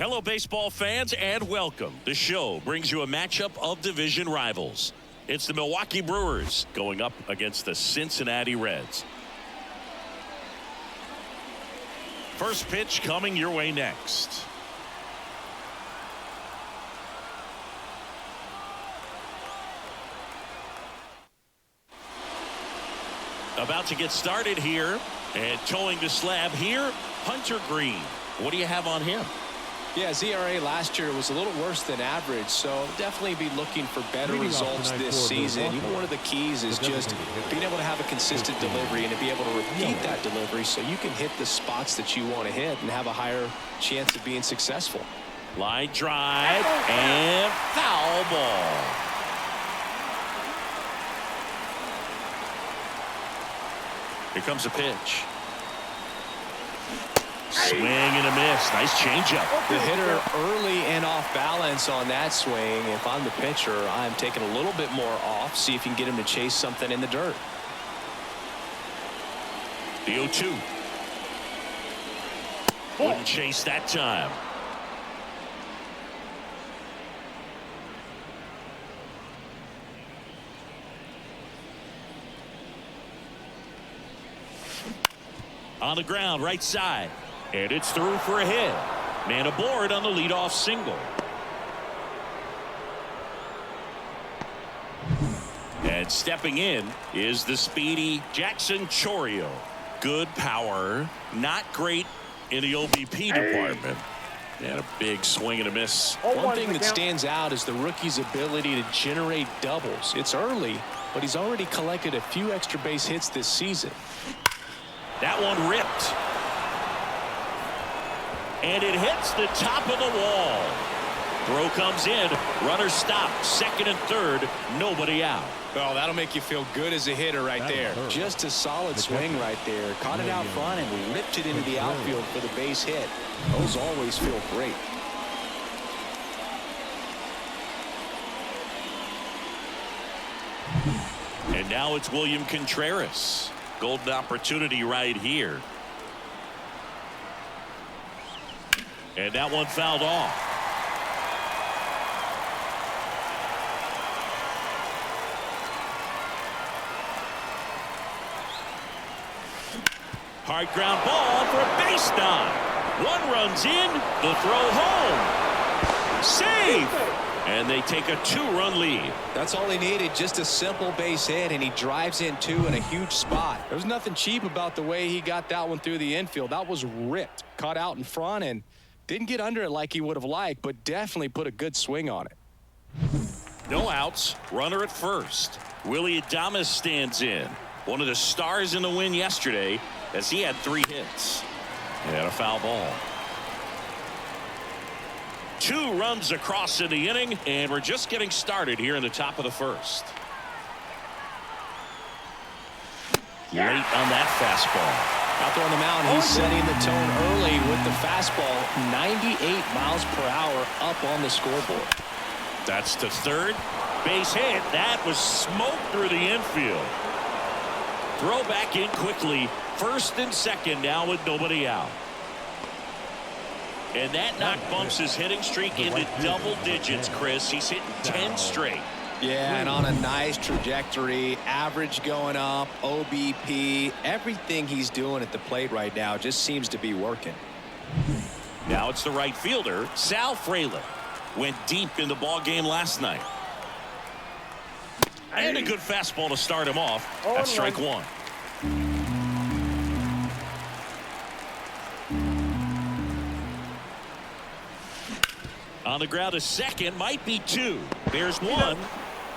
Hello, baseball fans, and welcome. The show brings you a matchup of division rivals. It's the Milwaukee Brewers going up against the Cincinnati Reds. First pitch coming your way next. About to get started here, and towing the slab here, Hunter Green. What do you have on him? Yeah, his ERA last year was a little worse than average, so definitely be looking for better results this season. One of the keys is just being able to have a consistent delivery and to be able to repeat that delivery so you can hit the spots that you want to hit and have a higher chance of being successful. Line drive and foul ball. Here comes a pitch. Swing and a miss. Nice changeup. The hitter early and off balance on that swing. If I'm the pitcher, I'm taking a little bit more off. See if you can get him to chase something in the dirt. The 0-2. Wouldn't chase that time. On the ground, right side. And it's through for a hit. Man aboard on the leadoff single. And stepping in is the speedy Jackson Chourio. Good power, not great in the OBP department. And a big swing and a miss. One thing that stands out is the rookie's ability to generate doubles. It's early, but he's already collected a few extra base hits this season. That one ripped. And it hits the top of the wall. Throw comes in. Runner stopped. Second and third. Nobody out. Oh, that'll make you feel good as a hitter right there. Just a solid swing right there. Caught it out front and ripped it into the outfield for the base hit. Those always feel great. And now it's William Contreras. Golden opportunity right here. And that one fouled off. Hard ground ball for a base knock. One runs in, the throw home. Safe. And they take a 2-run lead. That's all he needed, just a simple base hit, and he drives in two in a huge spot. There's nothing cheap about the way he got that one through the infield. That was ripped, caught out in front, and didn't get under it like he would have liked, but definitely put a good swing on it. No outs, runner at first. Willie Adames stands in. One of the stars in the win yesterday as he had 3 hits. And a foul ball. 2 runs across in the inning, and we're just getting started here in the top of the first. Late on that fastball. Out there on the mound, he's setting the tone early with the fastball. 98 miles per hour up on the scoreboard. That's to third. Base hit. That was smoked through the infield. Throw back in quickly. First and second now with nobody out. And that knock bumps his hitting streak into double digits, Chris. He's hitting 10 straight. Yeah, and on a nice trajectory. Average going up, OBP. Everything he's doing at the plate right now just seems to be working. Now it's the right fielder, Sal Frelick. Went deep in the ball game last night. And a good fastball to start him off. That's strike 1. On the ground, a second, might be 2. There's 1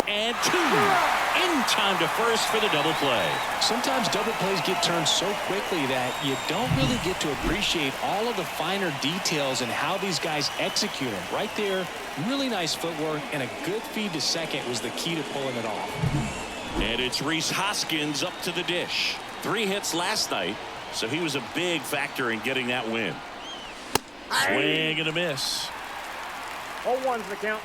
and 2. In time to first for the double play. Sometimes double plays get turned so quickly that you don't really get to appreciate all of the finer details and how these guys execute them. Right there, really nice footwork, and a good feed to second was the key to pulling it off. And it's Rhys Hoskins up to the dish. 3 hits last night, so he was a big factor in getting that win. Swing and a miss. 0-1's the count.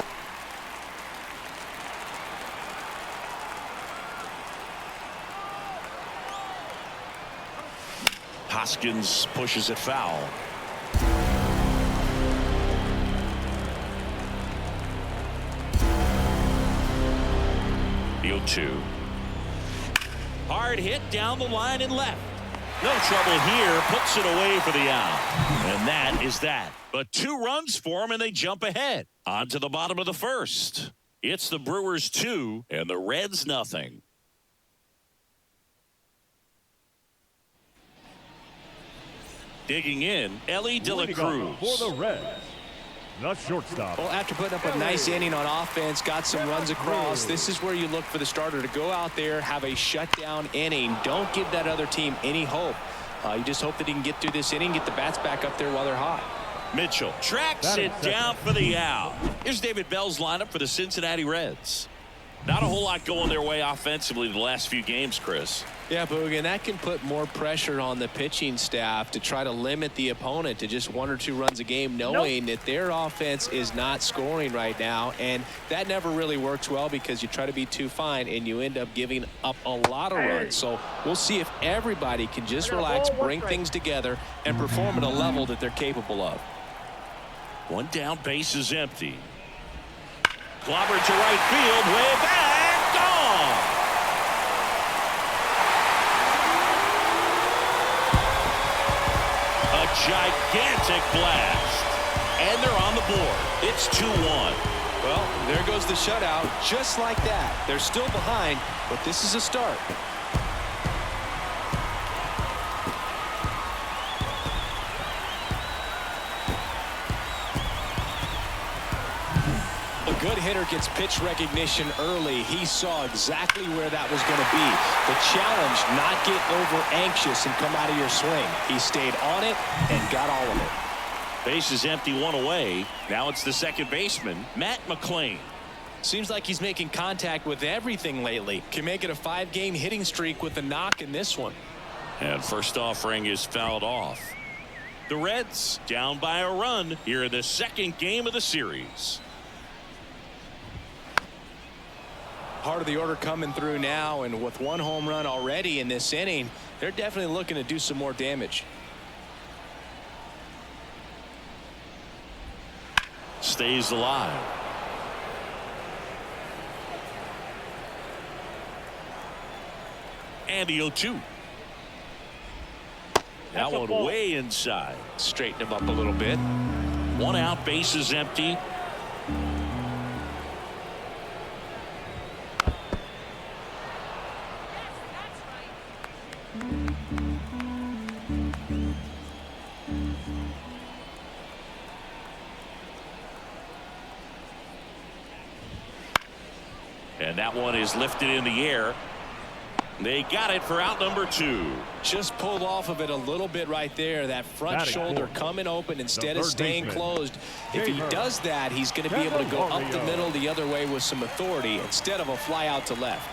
Hoskins pushes it foul. The 0-2. Hard hit down the line and left. No trouble here. Puts it away for the out. And that is that. But 2 runs for them, and they jump ahead. On to the bottom of the first. It's the Brewers 2 and the Reds nothing. Digging in, Ellie De La Cruz. For the Reds, the shortstop. Well, after putting up a nice inning on offense, got some runs across, this is where you look for the starter to go out there, have a shutdown inning. Don't give that other team any hope. You just hope that he can get through this inning, get the bats back up there while they're hot. Mitchell tracks it down for the out. Here's David Bell's lineup for the Cincinnati Reds. Not a whole lot going their way offensively the last few games, Chris. Yeah, Boog, and that can put more pressure on the pitching staff to try to limit the opponent to just 1 or 2 runs a game, knowing that their offense is not scoring right now. And that never really works well because you try to be too fine and you end up giving up a lot of runs. So we'll see if everybody can just relax, bring things together, and perform at a level that they're capable of. 1 down, base is empty. Clobbered to right field, way back, gone. A gigantic blast. And they're on the board. It's 2-1. Well, there goes the shutout, just like that. They're still behind, but this is a start. A good hitter gets pitch recognition early. He saw exactly where that was going to be. The challenge, not get over anxious and come out of your swing. He stayed on it and got all of it. Base is empty, 1 away. Now it's the second baseman, Matt McClain. Seems like he's making contact with everything lately. Can make it a 5-game hitting streak with a knock in this one. And first offering is fouled off. The Reds down by a run here in the second game of the series. Part of the order coming through now, and with 1 home run already in this inning, they're definitely looking to do some more damage. Stays alive. And the 0-2. That one way inside. Straighten him up a little bit. 1 out, base is empty. And that one is lifted in the air. They got it for out number 2. Just pulled off of it a little bit right there. That front shoulder coming open instead of staying closed. If he does that, he's going to be able to go up the middle the other way with some authority instead of a fly out to left.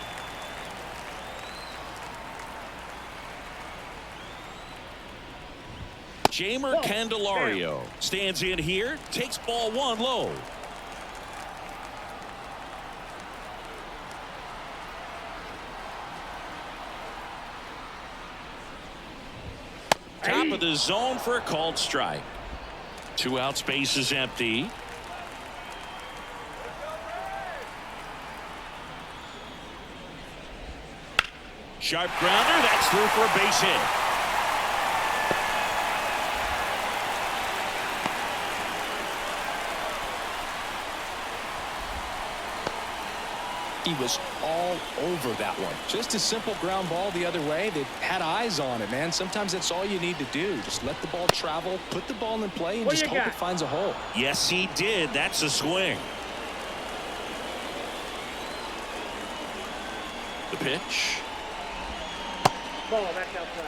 Jamer Candelario stands in here, takes ball 1 low. Top of the zone for a called strike. 2 outs, base is empty. Sharp grounder, that's through for a base hit. He was all over that one. Just a simple ground ball the other way. They had eyes on it, man. Sometimes that's all you need to do. Just let the ball travel, put the ball in play, and just hope it finds a hole. Yes, he did. That's a swing. The pitch.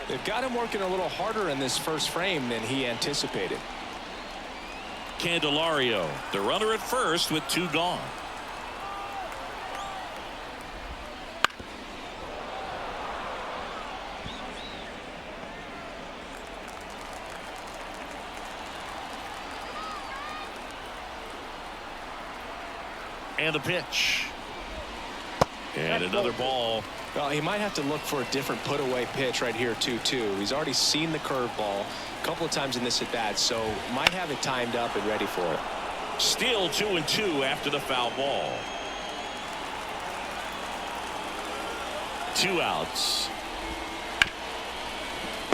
They've got him working a little harder in this first frame than he anticipated. Candelario, the runner at first with 2 gone. And the pitch. And another ball. Well, he might have to look for a different put-away pitch right here, 2-2. He's already seen the curveball a couple of times in this at-bat, so might have it timed up and ready for it. Still 2-2 after the foul ball. 2 outs.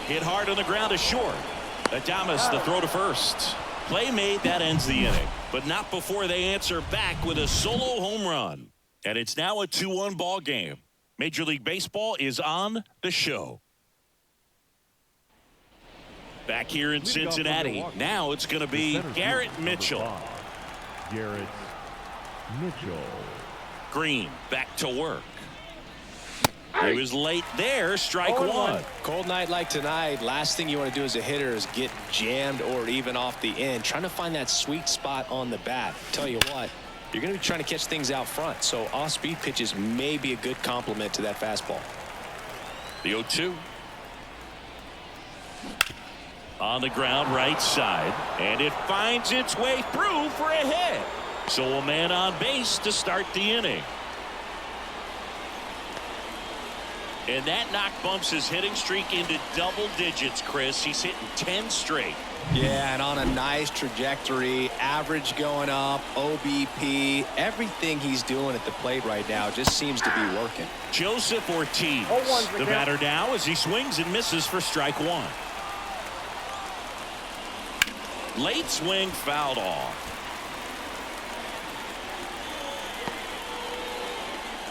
Hit hard on the ground is short. Adames the throw to first. Play made, that ends the inning. But not before they answer back with a solo home run. And it's now a 2-1 ball game. Major League Baseball is on the show. Back here in Cincinnati, now it's going to be Garrett Mitchell. Garrett Mitchell. Green back to work. He was late there, strike one. Cold night like tonight, last thing you want to do as a hitter is get jammed or even off the end. Trying to find that sweet spot on the bat. Tell you what, you're going to be trying to catch things out front, so off-speed pitches may be a good complement to that fastball. The 0-2. On the ground, right side, and it finds its way through for a hit. So a man on base to start the inning. And that knock bumps his hitting streak into double digits, Chris. He's hitting 10 straight. Yeah, and on a nice trajectory, average going up, OBP, everything he's doing at the plate right now just seems to be working. Joseph Ortiz, the batter now as he swings and misses for strike one. Late swing fouled off.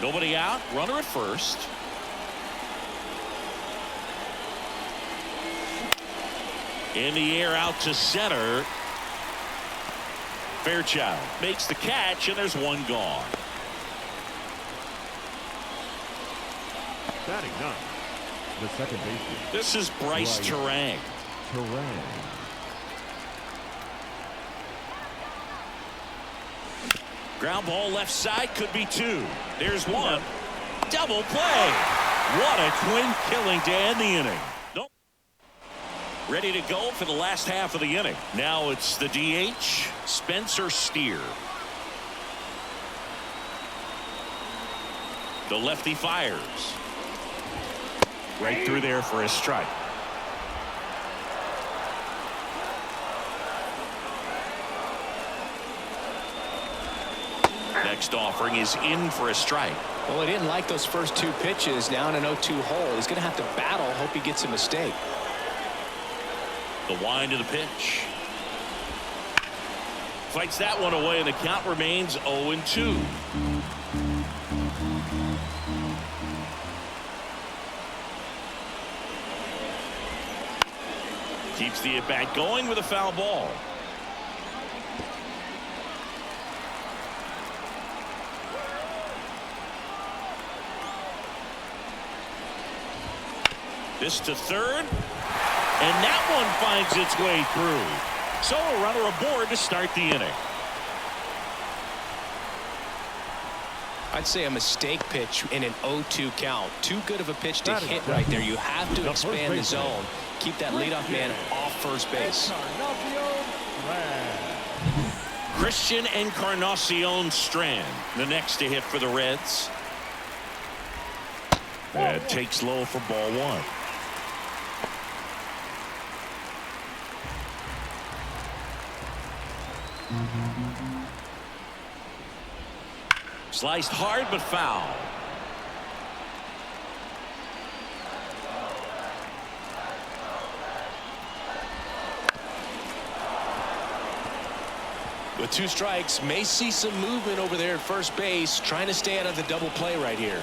Nobody out, runner at first. In the air out to center. Fairchild makes the catch, and there's one gone. Batting ninth, the second baseman. This is Bryce Terang. Ground ball left side, could be two. There's one. Double play. What a twin killing to end the inning. Nope. Ready to go for the last half of the inning. Now it's the DH, Spencer Steer. The lefty fires. Right through there for a strike. Next offering is in for a strike. Well, he didn't like those first two pitches down an 0-2 hole. He's going to have to battle. Hope he gets a mistake. The wind of the pitch. Fights that one away, and the count remains 0-2. Keeps the at-bat going with a foul ball. This to third. And that one finds its way through. So a runner aboard to start the inning. I'd say a mistake pitch in an 0-2 count. Too good of a pitch to hit right there. You have to expand the zone. Keep that leadoff man off first base. Christian Encarnacion Strand, the next to hit for the Reds. And takes low for ball one. Sliced hard but foul. With two strikes, may see some movement over there at first base, trying to stay out of the double play right here.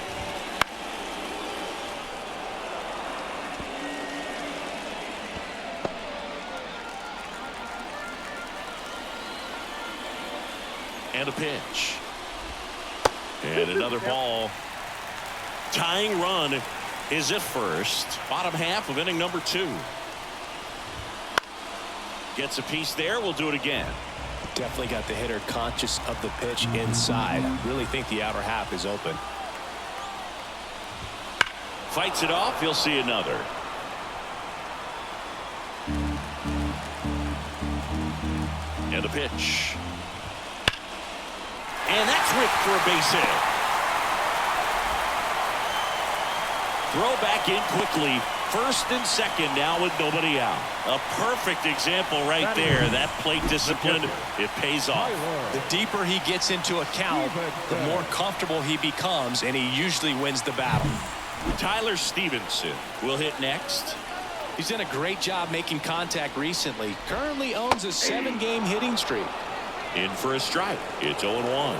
And a pitch. And another ball. Tying run is at first. Bottom half of inning number 2. Gets a piece there. We'll do it again. Definitely got the hitter conscious of the pitch inside. Really think the outer half is open. Fights it off. He'll see another. And a pitch. And that's whipped for a base hit. Throw back in quickly. First and second now with nobody out. A perfect example right there. That plate discipline, it pays off. The deeper he gets into a count, the more comfortable he becomes, and he usually wins the battle. Tyler Stevenson will hit next. He's done a great job making contact recently. Currently owns a 7-game hitting streak. In for a strike. It's 0-1.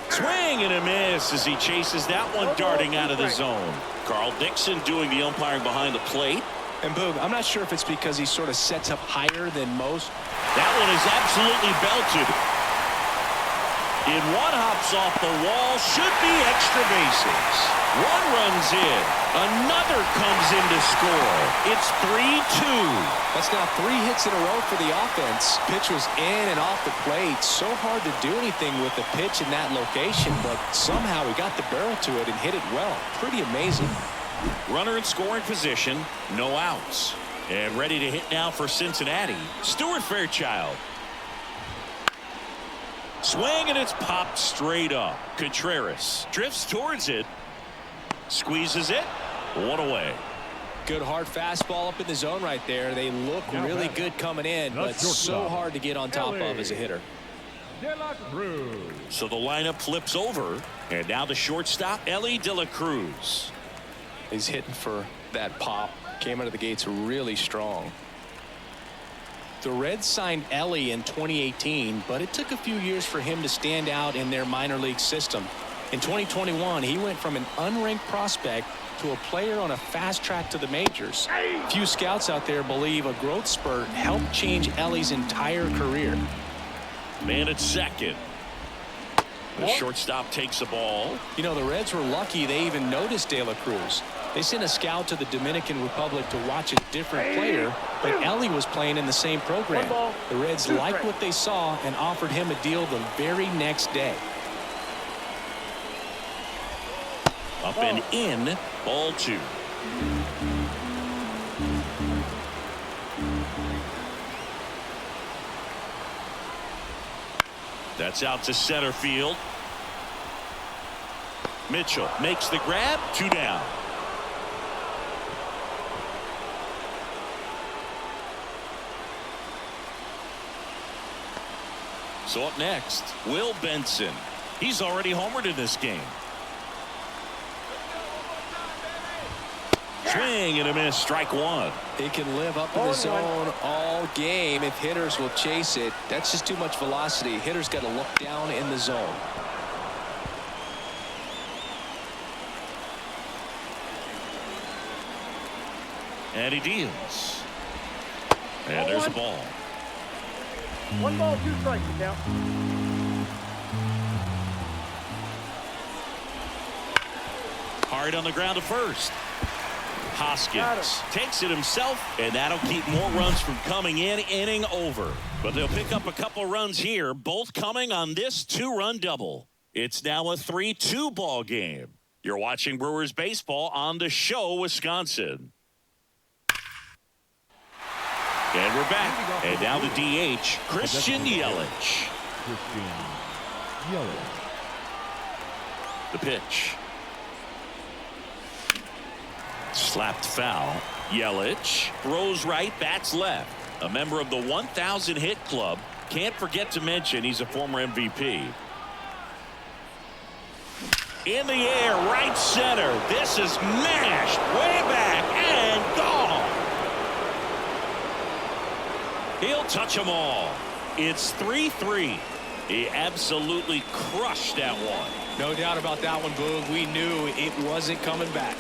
Swing and a miss as he chases that one darting out of the zone. Carl Dixon doing the umpiring behind the plate. And Boog, I'm not sure if it's because he sort of sets up higher than most. That one is absolutely belted. In one hops off the wall, should be extra bases. One runs in. Another comes in to score. It's 3-2. That's now 3 hits in a row for the offense. Pitch was in and off the plate. So hard to do anything with the pitch in that location, but somehow he got the barrel to it and hit it well. Pretty amazing. Runner in scoring position, no outs. And ready to hit now for Cincinnati, Stuart Fairchild. Swing and it's popped straight up. Contreras drifts towards it. Squeezes it. One away. Good hard fastball up in the zone right there. They look really good coming in, but so hard to get on top of as a hitter. So the lineup flips over, and now the shortstop, Ellie De La Cruz. He's hitting for that pop. Came out of the gates really strong. The Reds signed Ellie in 2018, but it took a few years for him to stand out in their minor league system. In 2021, he went from an unranked prospect to a player on a fast track to the majors. Few scouts out there believe a growth spurt helped change Ellie's entire career. Man at second. The shortstop takes the ball. You know, the Reds were lucky they even noticed De La Cruz. They sent a scout to the Dominican Republic to watch a different player, but Ellie was playing in the same program. The Reds liked what they saw and offered him a deal the very next day. Up and in, ball 2. That's out to center field. Mitchell makes the grab. 2 down. So up next, Will Benson. He's already homered in this game. Swing and a miss, strike 1. He can live up in the zone all game if hitters will chase it. That's just too much velocity. Hitters got to look down in the zone. And he deals. And there's a ball. 1 ball, 2 strikes, count. Hard on the ground to first. Hoskins takes it himself, and that'll keep more runs from coming in. Inning over. But they'll pick up a couple runs here, both coming on this 2-run double. It's now a 3-2 ball game. You're watching Brewers baseball on the show, Wisconsin. And we're back. And now the DH, Christian Yelich. The pitch. Slapped foul. Yelich throws right, bats left. A member of the 1,000 hit club. Can't forget to mention he's a former MVP. In the air, right center. This is mashed way back and gone. He'll touch them all. It's 3-3. He absolutely crushed that one. No doubt about that one, Boog. We knew it wasn't coming back.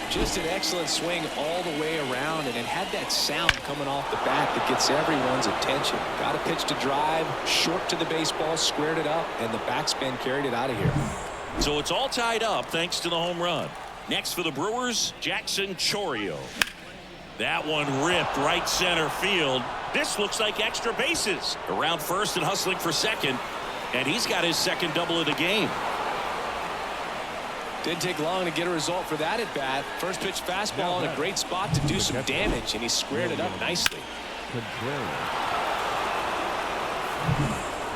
Just an excellent swing all the way around, and it had that sound coming off the bat that gets everyone's attention. Got a pitch to drive, short to the baseball, squared it up, and the backspin carried it out of here. So it's all tied up thanks to the home run. Next for the Brewers, Jackson Chourio. That one ripped right center field. This looks like extra bases. Around first and hustling for second, and he's got his second double of the game. Didn't take long to get a result for that at bat. First pitch fastball in a great spot to do some damage, and he squared it up nicely.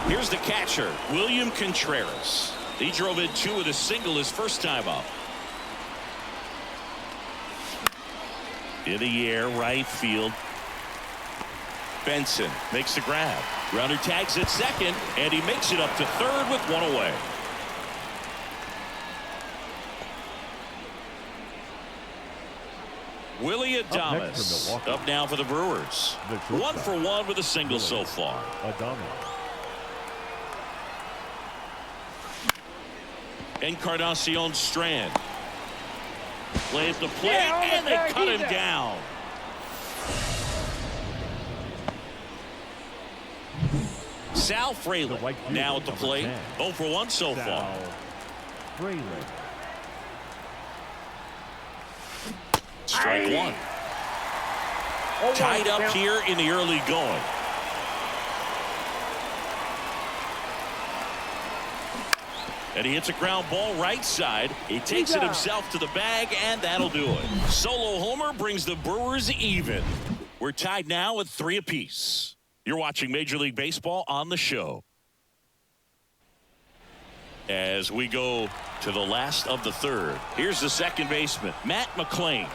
Here's the catcher, William Contreras. He drove in 2 with a single his first time up. In the air, right field. Benson makes the grab. Runner tags at second, and he makes it up to third with one away. Willie Adames up now for the Brewers. 1 for 1 with a single so far. Encarnacion Strand plays the plate, and they cut him down. Sal Fraley now at the plate. 0 for 1 so far. Strike one. Tied up here in the early going. And he hits a ground ball right side. He takes it himself to the bag, and that'll do it. Solo homer brings the Brewers even. We're tied now at 3 apiece. You're watching Major League Baseball on the show. As we go to the last of the third, here's the second baseman, Matt McClain.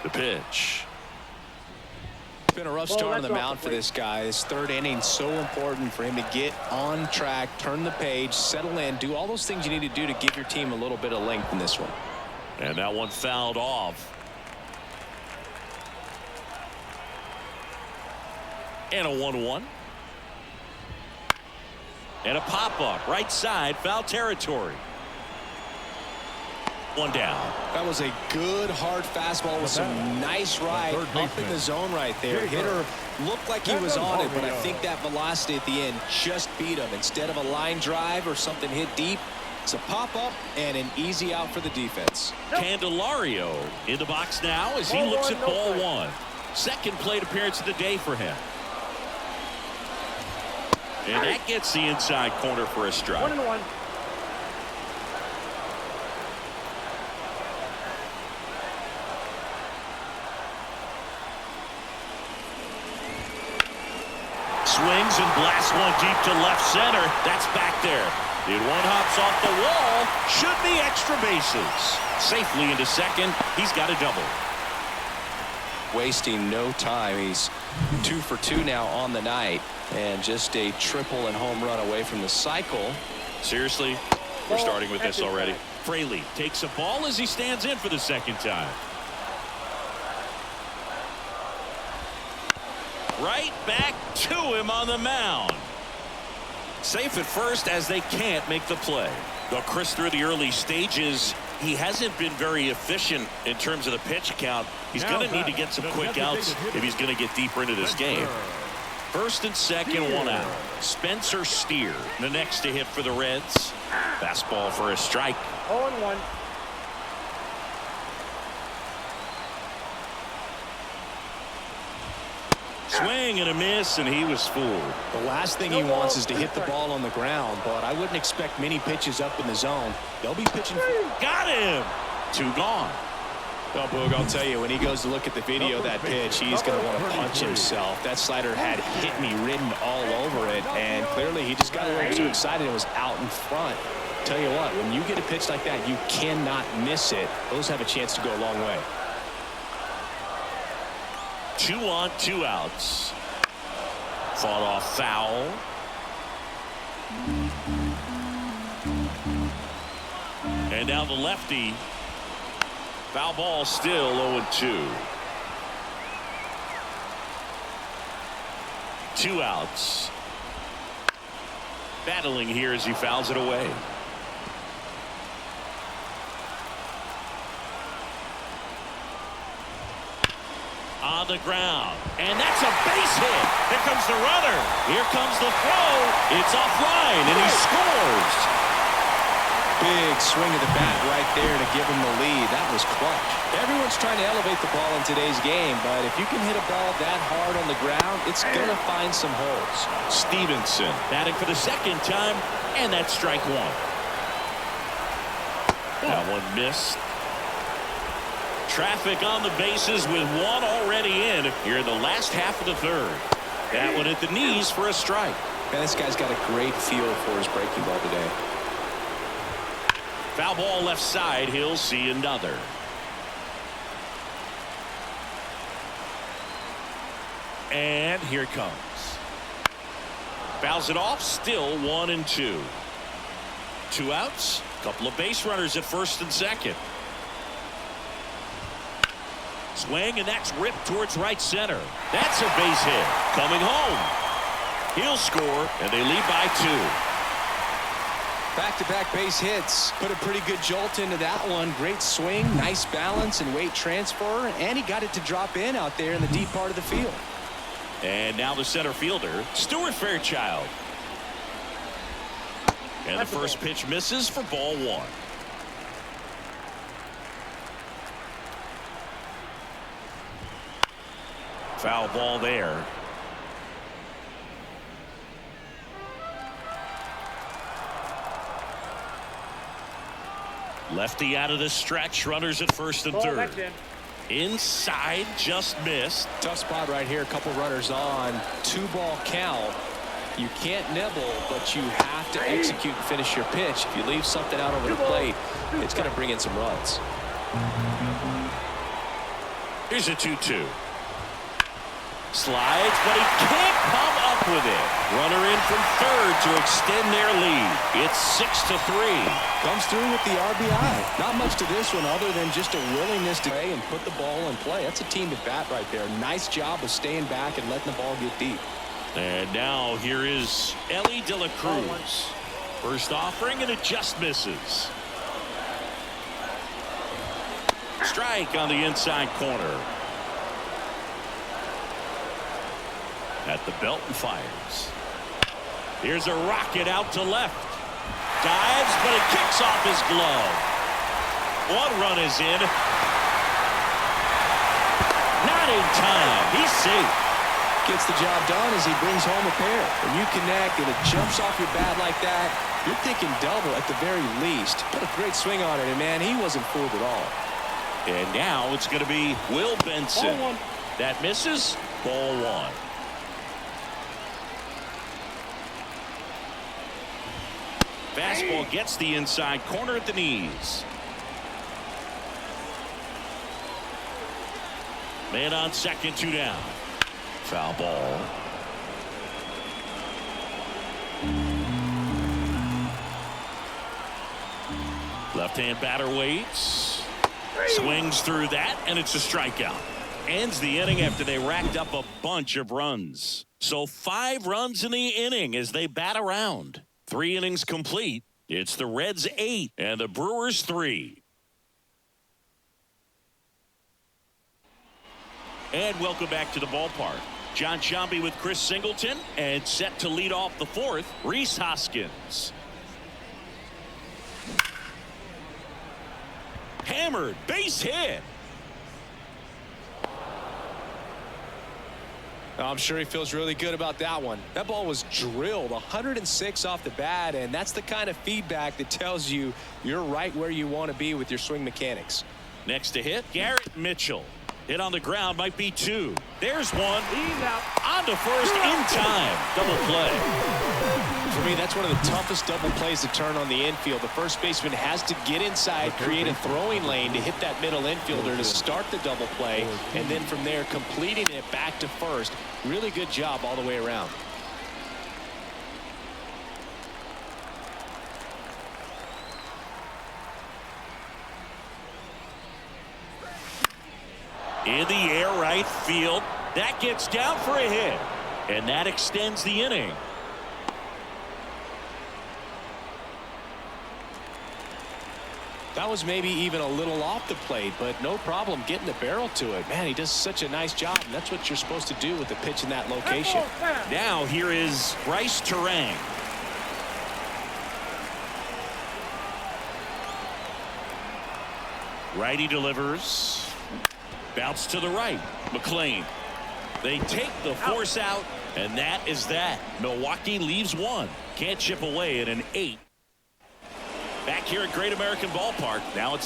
The pitch. It's been a rough start on the mound for this guy. This third inning so important for him to get on track, turn the page, settle in, do all those things you need to do to give your team a little bit of length in this one. And that one fouled off. And a 1-1. And a pop-up right side, foul territory. One down. That was a good hard fastball with some nice ride up in the zone right there. Hitter looked like he was on it, but I think that velocity at the end just beat him. Instead of a line drive or something hit deep, it's a pop-up and an easy out for the defense. Candelario in the box now as he looks at ball one. Second plate appearance of the day for him. And that gets the inside corner for a strike. 1-1. Swings and blasts one deep to left center. That's back there. The one hops off the wall. Should be extra bases. Safely into second. He's got a double. Wasting no time. He's 2 for 2 now on the night, and just a triple and home run away from the cycle. Seriously, we're starting with this already. Fraley takes a ball as he stands in for the second time. Right back to him on the mound. Safe at first as they can't make the play. Though Chris, through the early stages, he hasn't been very efficient in terms of the pitch count. He's going to need to get some quick outs if he's going to get deeper into this game. First and second, one out. Spencer Steer, the next to hit for the Reds. Fastball for a strike. 0-1. Swing and a miss, and he was fooled. The last thing he wants is to hit the ball on the ground, but I wouldn't expect many pitches up in the zone. They'll be pitching. Got him. 2 gone. Well, Boog, I'll tell you, when he goes to look at the video of that pitch, he's going to want to punch himself. That slider had hit me written all over it, and clearly he just got a little too excited and was out in front. Tell you what, when you get a pitch like that, you cannot miss it. Those have a chance to go a long way. 2 on, 2 outs. Fought off foul. And now the lefty. Foul ball still 0-2. 2 outs. Battling here as he fouls it away. On the ground, and that's a base hit. Here comes the runner. Here comes the throw. It's offline, and he scores. Big swing of the bat right there to give him the lead. That was clutch. Everyone's trying to elevate the ball in today's game, but if you can hit a ball that hard on the ground, it's going to find some holes. Stevenson batting for the second time, and that's strike one. That one missed. Traffic on the bases with one already in here in the last half of the third. That one at the knees for a strike. Man, this guy's got a great feel for his breaking ball today. Foul ball left side. He'll see another. And here it comes. Fouls it off. Still 1-2. 2 outs. Couple of base runners at first and second. Swing, and that's ripped towards right center. That's a base hit. Coming home. He'll score, and they lead by 2. Back-to-back base hits. Put a pretty good jolt into that one. Great swing, nice balance and weight transfer, and he got it to drop in out there in the deep part of the field. And now the center fielder, Stuart Fairchild. And the first pitch misses for ball 1. Foul ball there. Lefty out of the stretch. Runners at first and third. Inside, just missed. Tough spot right here. A couple runners on. 2-ball count. You can't nibble, but you have to execute and finish your pitch. If you leave something out over the plate, it's going to bring in some runs. Here's a 2-2. Slides, but he can't come up with it. Runner in from third to extend their lead. It's 6-3. Comes through with the RBI. Not much to this one other than just a willingness to play and put the ball in play. That's a team at bat right there. Nice job of staying back and letting the ball get deep. And now here is Ellie De La Cruz. First offering, and it just misses. Strike on the inside corner. At the belt and fires. Here's a rocket out to left. Dives, but it kicks off his glove. 1 run is in. Not in time. He's safe. Gets the job done as he brings home a pair. When you connect and it jumps off your bat like that, you're thinking double at the very least. What a great swing on it, and man, he wasn't fooled at all. And now it's going to be Will Benson. That misses. Ball 1. Fastball gets the inside corner at the knees. Man on second, 2 down. Foul ball. Left-hand batter waits. Swings through that, and it's a strikeout. Ends the inning after they racked up a bunch of runs. So 5 runs in the inning as they bat around. 3 innings complete. It's the Reds 8 and the Brewers 3. And welcome back to the ballpark. John Sciambi with Chris Singleton, and set to lead off the 4th, Rhys Hoskins. Hammered, base hit. I'm sure he feels really good about that one. That ball was drilled 106 off the bat, and that's the kind of feedback that tells you you're right where you want to be with your swing mechanics. Next to hit, Garrett Mitchell. Hit on the ground, might be 2. There's 1. On to first in time. Double play. For me, that's one of the toughest double plays to turn on the infield. The first baseman has to get inside, create a throwing lane to hit that middle infielder to start the double play, and then from there completing it back to first. Really good job all the way around. In the air, right field. That gets down for a hit, and that extends the inning. That was maybe even a little off the plate, but no problem getting the barrel to it. Man, he does such a nice job, and that's what you're supposed to do with the pitch in that location. Now here is Bryce Terang. Righty delivers. Bounce to the right. McLean. They take the force out, and that is that. Milwaukee leaves 1. Can't chip away at an 8. Back here at Great American Ballpark. Now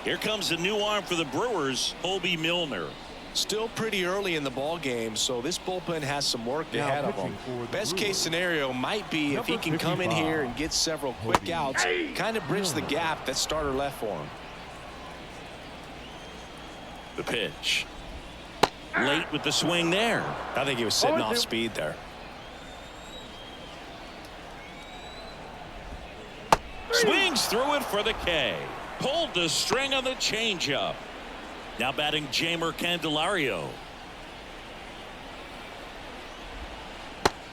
here comes the new arm for the Brewers, Hobie Milner. Still pretty early in the ball game, so this bullpen has some work ahead of him. Best case scenario might be if he can come in here and get several quick outs, kind of bridge the gap that starter left for him. The pitch. late with the swing there. I think he was sitting off speed there. Swings through it for the K. Pulled the string on the changeup. Now batting Jamer Candelario.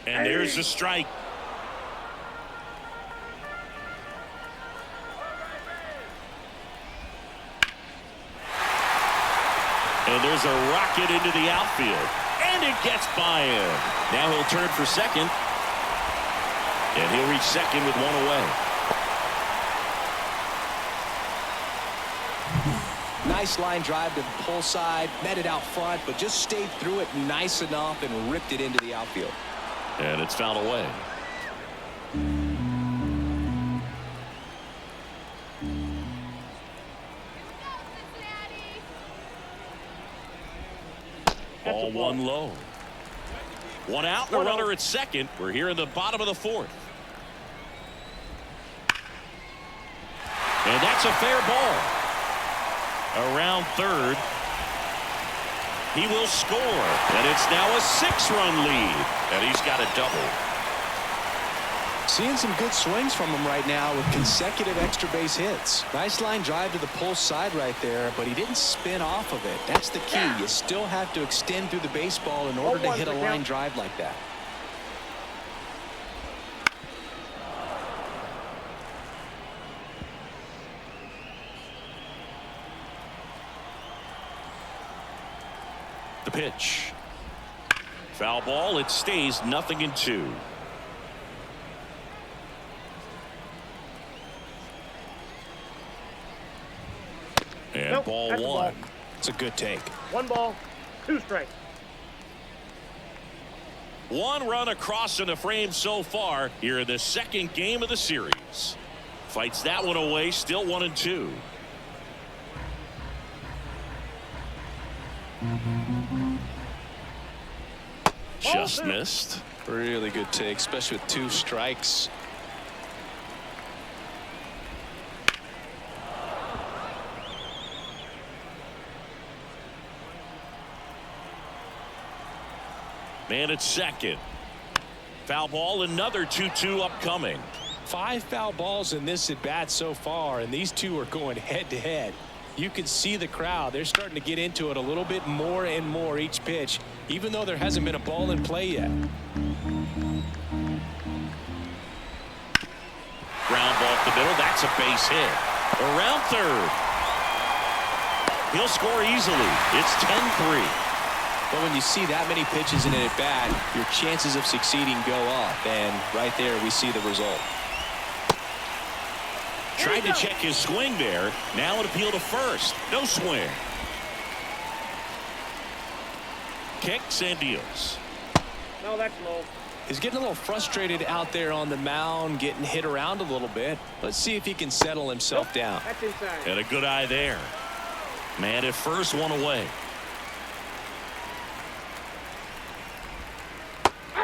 And there's a strike. And there's a rocket into the outfield. And it gets by him. Now he'll turn for second. And he'll reach second with one away. Nice line drive to the pull side. Met it out front, but just stayed through it nice enough and ripped it into the outfield. And it's fouled away. Ball one low. One out, one runner at second. We're here in the bottom of the fourth. And that's a fair ball. Around third. He will score. And it's now a 6-run lead. And he's got a double. Seeing some good swings from him right now with consecutive extra base hits. Nice line drive to the pull side right there, but he didn't spin off of it. That's the key. You still have to extend through the baseball in order to hit a line drive like that. The pitch. Foul ball. It stays 0-2. And ball one. It's a good take. 1 ball, 2 strikes. 1 run across in the frame so far here in the second game of the series. Fights that one away. Still 1-2. Just missed. Really good take, especially with 2 strikes. Man at second. Foul ball. Another 2-2 upcoming. 5 foul balls in this at bat so far, and these two are going head to head. You can see the crowd. They're starting to get into it a little bit more and more each pitch, even though there hasn't been a ball in play yet. Ground ball up the middle. That's a base hit. Around third. He'll score easily. It's 10-3. But when you see that many pitches in an at bat, your chances of succeeding go up, and right there we see the result. Tried to check his swing there. Now an appeal to first. No swing. Kicks and deals. No, that's low. He's getting a little frustrated out there on the mound, getting hit around a little bit. Let's see if he can settle himself down. That's inside. And a good eye there. Man at first, one away.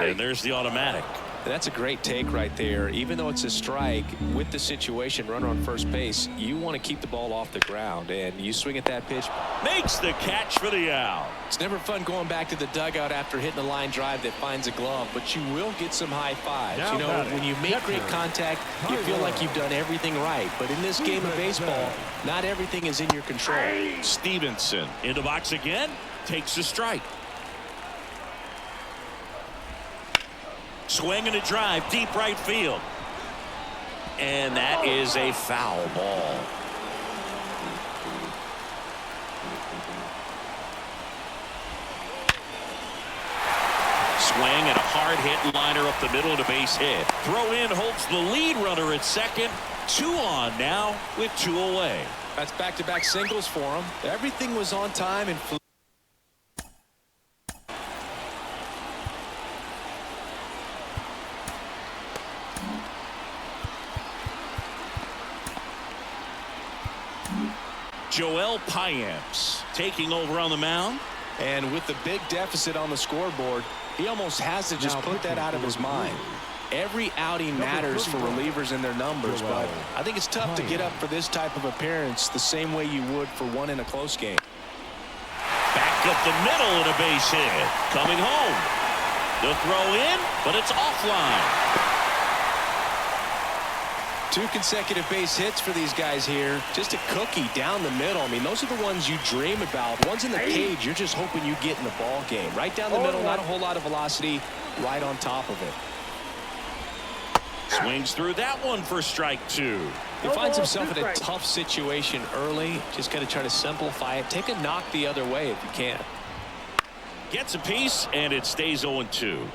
And there's the automatic. That's a great take right there. Even though it's a strike, with the situation, runner on first base, you want to keep the ball off the ground, and you swing at that pitch. Makes the catch for the out. It's never fun going back to the dugout after hitting a line drive that finds a glove, but you will get some high fives. You know, when you make great contact, you feel like you've done everything right. But in this game of baseball, not everything is in your control. Stevenson in the box again. Takes a strike. Swing and a drive, deep right field. And that is a foul ball. Swing and a hard hit liner up the middle to base hit. Throw in holds the lead runner at second. 2 on now with 2 away. That's back-to-back singles for him. Everything was on time and flew. Joel Payamps taking over on the mound. And with the big deficit on the scoreboard, he almost has to just put that out of his mind. Every outing matters for relievers and their numbers, but I think it's tough to get up for this type of appearance the same way you would for one in a close game. Back up the middle and a base hit. Coming home. The throw in, but it's offline. 2 consecutive base hits for these guys here. Just a cookie down the middle. I mean, those are the ones you dream about. Ones in the cage, you're just hoping you get in the ball game. Right down the middle, not a whole lot of velocity. Right on top of it. Swings through that one for strike 2. He finds himself in a tough situation early. Just got to try to simplify it. Take a knock the other way if you can. Gets a piece, and it stays 0-2.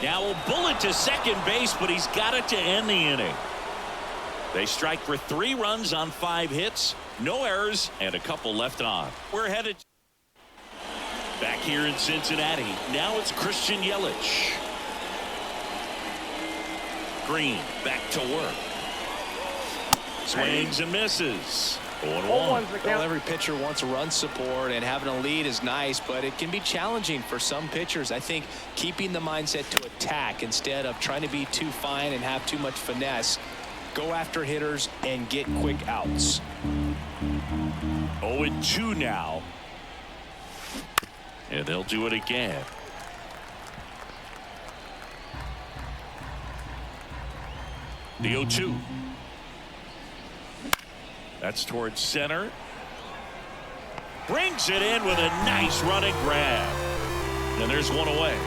Now a bullet to second base, but he's got it to end the inning. They strike for 3 runs on 5 hits, no errors, and a couple left on. We're headed back here in Cincinnati. Now it's Christian Yelich. Green back to work. Swings and misses. 0-1. Well, every pitcher wants run support, and having a lead is nice, but it can be challenging for some pitchers. I think keeping the mindset to attack instead of trying to be too fine and have too much finesse. Go after hitters and get quick outs. 0-2 now. And they'll do it again. The 0-2. That's towards center. Brings it in with a nice running grab. And there's one away.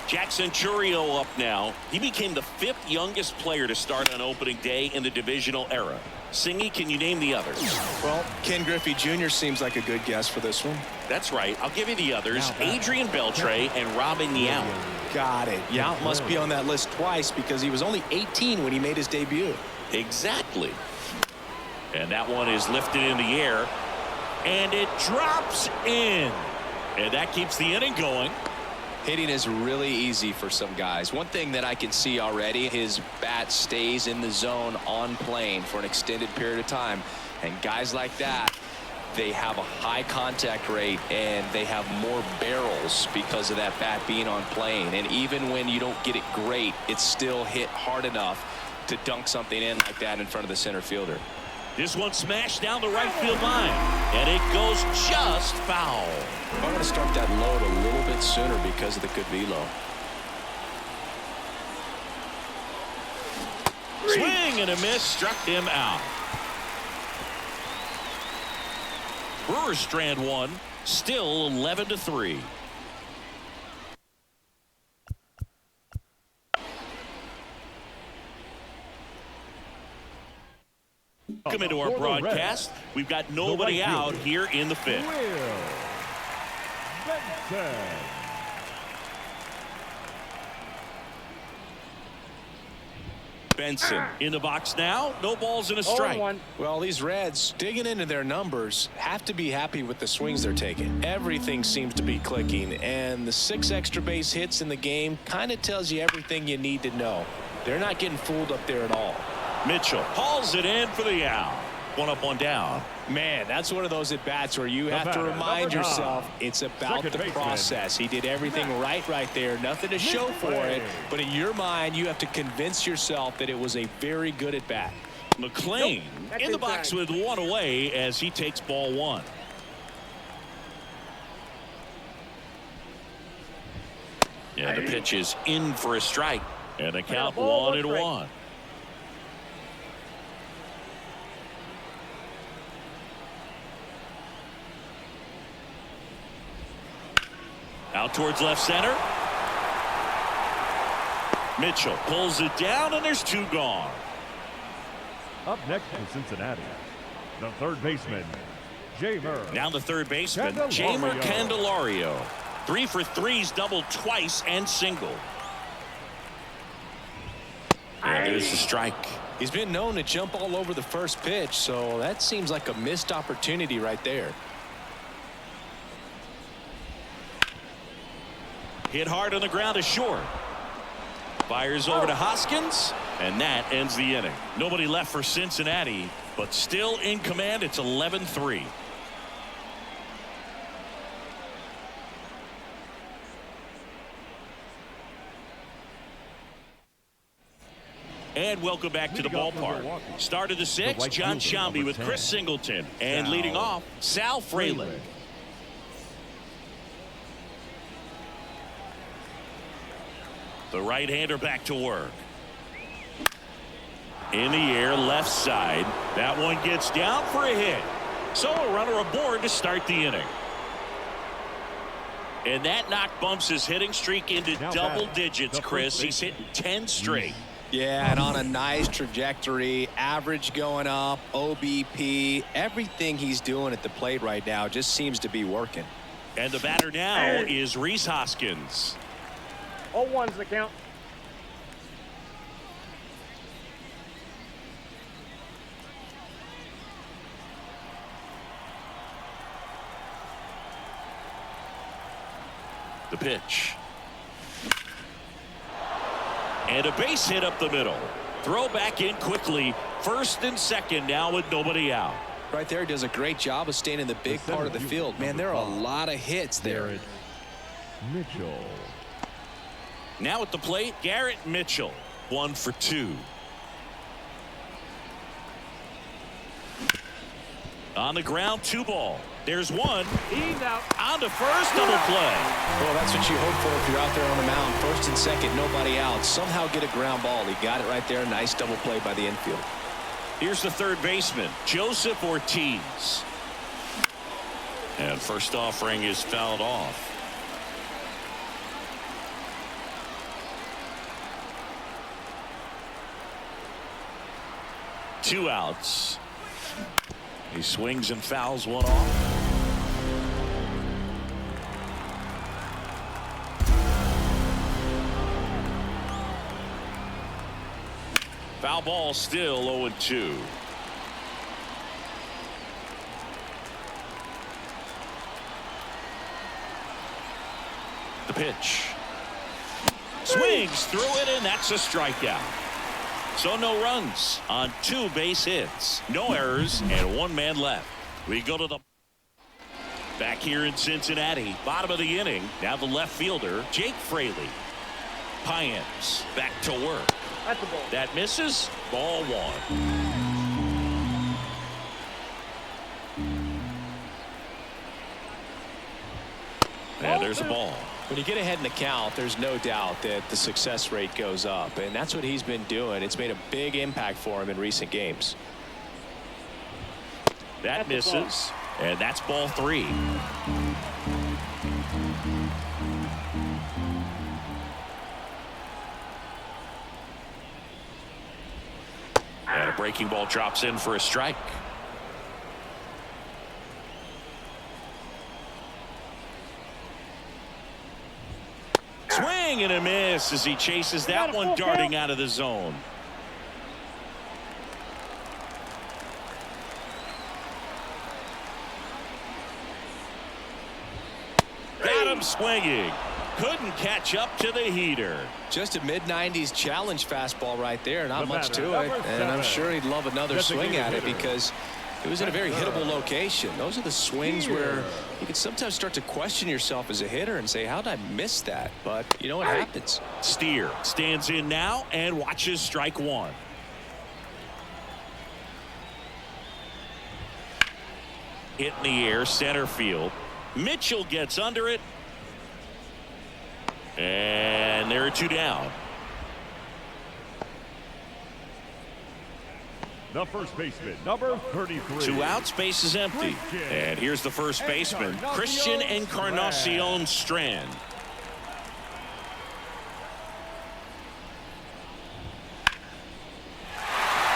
Jackson Chourio up now. He became the 5th youngest player to start on opening day in the divisional era. Singy, can you name the others? Well, Ken Griffey Jr. seems like a good guess for this one. That's right. I'll give you the others. Adrian Beltre and Robin Yount. Got it. Yount must be on that list twice because he was only 18 when he made his debut. Exactly. And that one is lifted in the air. And it drops in. And that keeps the inning going. Hitting is really easy for some guys. One thing that I can see already, his bat stays in the zone on plane for an extended period of time. And guys like that, they have a high contact rate and they have more barrels because of that bat being on plane. And even when you don't get it great, it's still hit hard enough to dunk something in like that in front of the center fielder. This one smashed down the right field line, and it goes just foul. I want to start that load a little bit sooner because of the good velo. Swing and a miss, struck him out. Brewers strand 1, still 11-3. Welcome into our broadcast. We've got nobody out here in the 5th. Benson in the box now. No balls and a strike. Well, these Reds digging into their numbers have to be happy with the swings they're taking. Everything seems to be clicking, and the 6 extra base hits in the game kind of tells you everything you need to know. They're not getting fooled up there at all. Mitchell hauls it in for the out. 1 up, 1 down. Man, that's one of those at bats where you have to remind yourself it's about the process. He did everything right there. Nothing to show for it, but in your mind you have to convince yourself that it was a very good at bat. McLean in the box with 1 away as he takes ball 1. Yeah, the pitch is in for a strike, and the count 1-1. Out towards left center. Mitchell pulls it down, and there's 2 gone. Up next in Cincinnati, the third baseman, Jamer. Now the third baseman, Jamer Candelario. 3 for 3's doubled twice and single. And there's the strike. He's been known to jump all over the first pitch, so that seems like a missed opportunity right there. Hit hard on the ground to short. Fires over to Hoskins, and that ends the inning. Nobody left for Cincinnati, but still in command. It's 11-3. And welcome back to the ballpark. Start of the sixth, John Shambi with Chris Singleton. And leading off, Sal Frelick. The right-hander back to work. In the air, left side. That one gets down for a hit. So a runner aboard to start the inning. And that knock bumps his hitting streak into double digits, Chris. He's hitting 10 straight. Yeah, and on a nice trajectory, average going up, OBP, everything he's doing at the plate right now just seems to be working. And the batter now is Rhys Hoskins. 0-1's the count. The pitch. And a base hit up the middle. Throw back in quickly. First and second now with nobody out. Right there, does a great job of staying in the big part of the field. Man, there are a lot of hits there. Mitchell. Now at the plate, Garrett Mitchell. 1 for 2. On the ground, 2 ball. There's one. He's out. On to first, double play. Well, that's what you hope for if you're out there on the mound. First and second, nobody out. Somehow get a ground ball. He got it right there. Nice double play by the infield. Here's the third baseman, Joseph Ortiz. And first offering is fouled off. Two outs. He swings and fouls one off. Foul ball, still 0-2. The pitch. Swings through it, and that's a strikeout. So no runs on 2 base hits, no errors, and 1 man left. We go to the back here in Cincinnati, bottom of the inning. Now the left fielder, Jake Fraley. Payams back to work. That's the ball. That misses. Ball 1. And there's a ball. When you get ahead in the count, there's no doubt that the success rate goes up, and that's what he's been doing. It's made a big impact for him in recent games. That misses, and that's ball 3. And a breaking ball drops in for a strike. Swing and a miss as he chases that one darting out of the zone. Got him swinging. Couldn't catch up to the heater. Just a mid-90s challenge fastball right there. Not much to it. And I'm sure he'd love another swing at it because it was in a very hittable location. Those are the swings where you can sometimes start to question yourself as a hitter and say, how did I miss that? But you know what happens. Steer stands in now and watches strike 1. Hit in the air, center field. Mitchell gets under it. And there are 2 down. The first baseman, number 33. 2 outs, base is empty. And here's the first baseman, Christian Encarnacion Strand.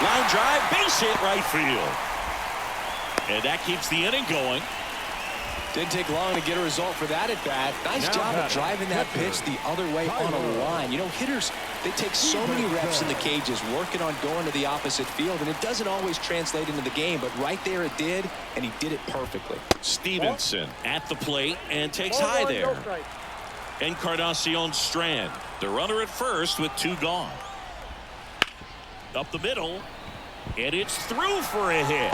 Line drive, base hit, right field. And that keeps the inning going. Didn't take long to get a result for that at bat. Nice job of driving that pitch the other way on a line. You know, hitters, they take so many reps in the cages working on going to the opposite field, and it doesn't always translate into the game, but right there it did, and he did it perfectly. Stevenson at the plate and takes high there. Encarnacion Strand, the runner at first with 2 gone. Up the middle, and it's through for a hit.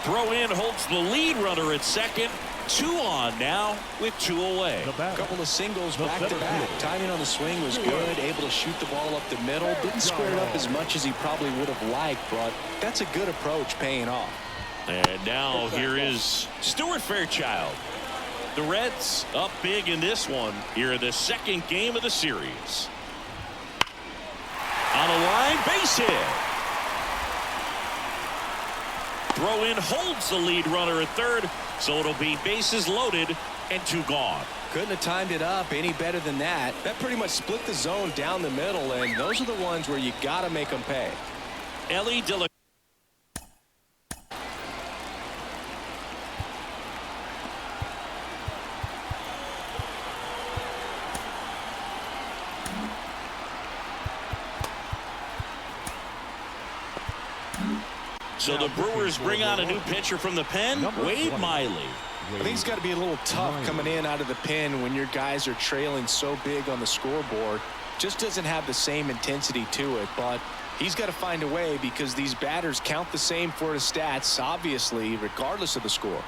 Throw in holds the lead runner at second. 2 on now with 2 away. The A batter, couple of singles the back to center back. fielder. Timing on the swing was good. Able to shoot the ball up the middle. Didn't square it up as much as he probably would have liked, but that's a good approach paying off. And now here is Stuart Fairchild. The Reds up big in this one here in the second game of the series. On a line, base hit. Throw in holds the lead runner at third, so it'll be bases loaded and 2 gone. Couldn't have timed it up any better than that. That pretty much split the zone down the middle, and those are the ones where you got to make them pay. Ellie De La So the Brewers bring on a new pitcher from the pen, Wade Miley. I think it's got to be a little tough coming in out of the pen when your guys are trailing so big on the scoreboard. Just doesn't have the same intensity to it, but he's got to find a way because these batters count the same for his stats, obviously, regardless of the score.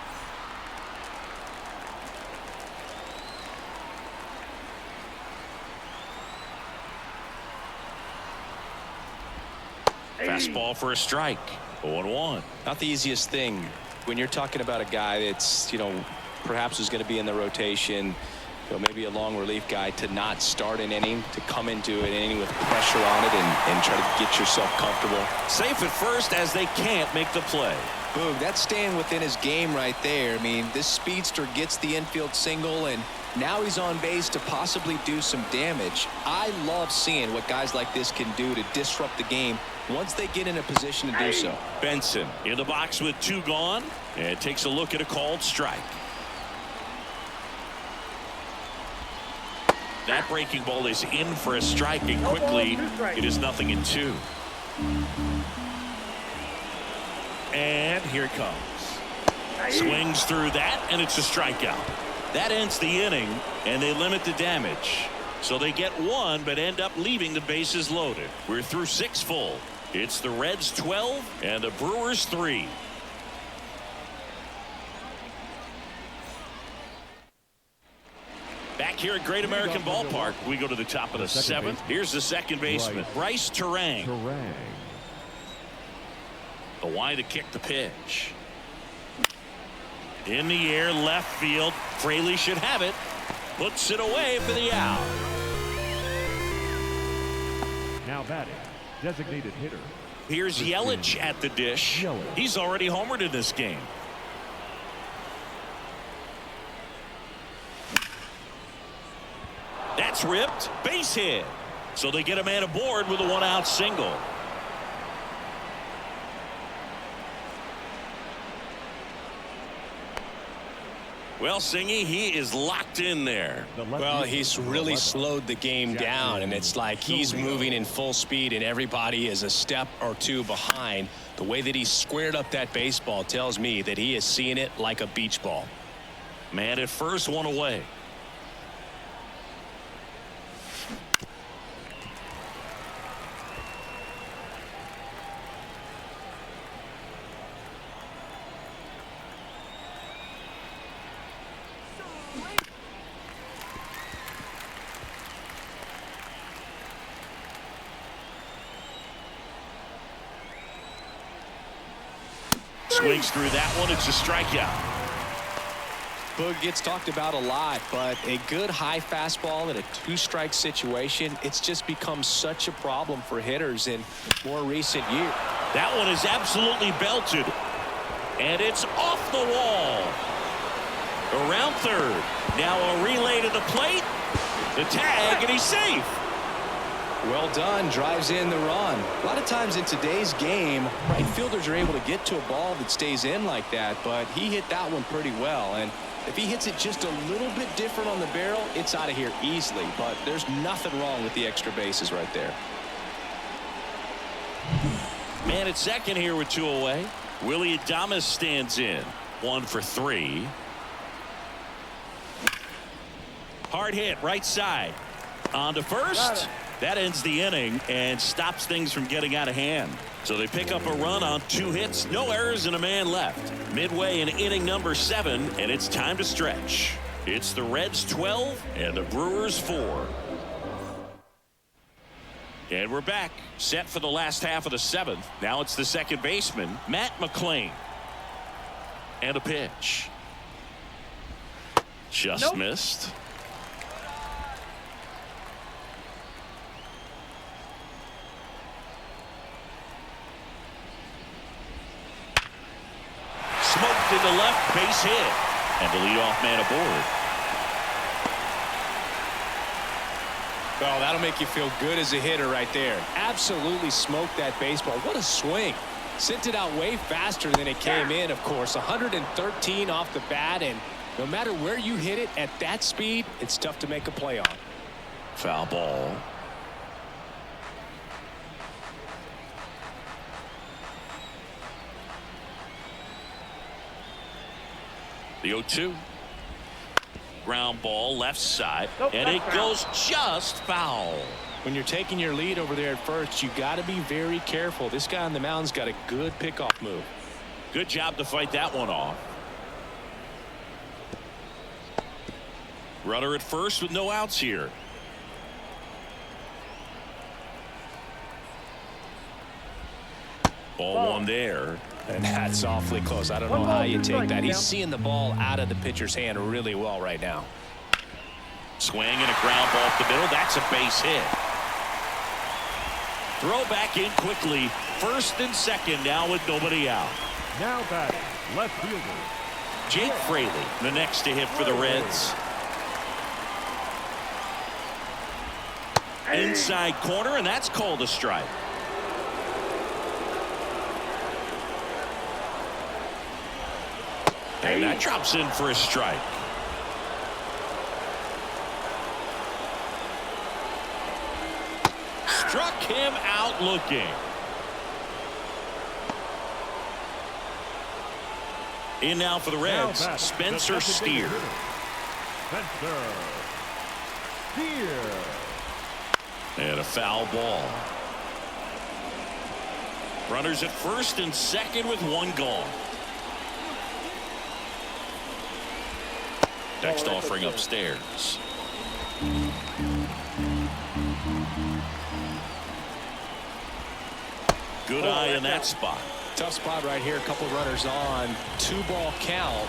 Fastball for a strike. 0-1. Not the easiest thing when you're talking about a guy that's, perhaps is going to be in the rotation, maybe a long relief guy, to not start an inning, to come into an inning with pressure on it and try to get yourself comfortable. Safe at first as they can't make the play. Boog, that's staying within his game right there. I mean, this speedster gets the infield single, and now he's on base to possibly do some damage. I love seeing what guys like this can do to disrupt the game once they get in a position to do so. Benson in the box with 2 gone and takes a look at a called strike. That breaking ball is in for a strike, and quickly it is 0-2. And here it comes. Swings through that, and it's a strikeout. That ends the inning, and they limit the damage. So they get 1, but end up leaving the bases loaded. We're through 6 full. It's the Reds 12 and the Brewers 3. Back here at Great American Ballpark, we go to the top of the 7th. Here's the second baseman, Bryce Terang. The wide to kick the pitch. In the air, left field. Fraley should have it. Puts it away for the out. Now batting, designated hitter. Here's Yelich at the dish. He's already homered in this game. That's ripped. Base hit. So they get a man aboard with a 1-out single. Well, Singy, he is locked in there. Well, he's really slowed the game down, and it's like he's moving in full speed, and everybody is a step or 2 behind. The way that he squared up that baseball tells me that he is seeing it like a beach ball. Man at first, 1 away. Swings through that one. It's a strikeout. Boog gets talked about a lot, but a good high fastball in a 2-strike situation, it's just become such a problem for hitters in more recent years. That one is absolutely belted. And it's off the wall. Around third. Now a relay to the plate. The tag, and he's safe. Well done. Drives in the run. A lot of times in today's game, right fielders are able to get to a ball that stays in like that, but he hit that one pretty well. And if he hits it just a little bit different on the barrel, it's out of here easily. But there's nothing wrong with the extra bases right there. Man at second here with 2 away. Willie Adames stands in. 1 for 3. Hard hit right side. On to first. That ends the inning and stops things from getting out of hand. So they pick up a run on 2 hits, no errors, and a man left. Midway in inning number 7, and it's time to stretch. It's the Reds 12 and the Brewers 4. And we're back, set for the last half of the 7th. Now it's the second baseman, Matt McClain. And a pitch. Just missed. Smoked into left, base hit. And the leadoff man aboard. Well, that'll make you feel good as a hitter right there. Absolutely smoked that baseball. What a swing. Sent it out way faster than it came in, of course. 113 off the bat, and no matter where you hit it at that speed, it's tough to make a play on. Foul ball. The 0-2. Ground ball left side, and it goes just foul. When you're taking your lead over there at first, you got to be very careful. This guy on the mound's got a good pickoff move. Good job to fight that one off. Runner at first with no outs here. Ball one there. And that's awfully close. I don't know how you take that. He's seeing the ball out of the pitcher's hand really well right now. Swing and a ground ball up the middle. That's a base hit. Throw back in quickly. First and second now with nobody out. Now batting, left fielder Jake Fraley, the next to hit for the Reds. Inside corner, and that's called a strike. And that drops in for a strike. Struck him out looking. In now for the Reds, Spencer Steer. Spencer Steer. And a foul ball. Runners at first and second with one gone. Next offering upstairs. Good eye in that spot. Tough spot right here. A couple runners on. 2-ball count.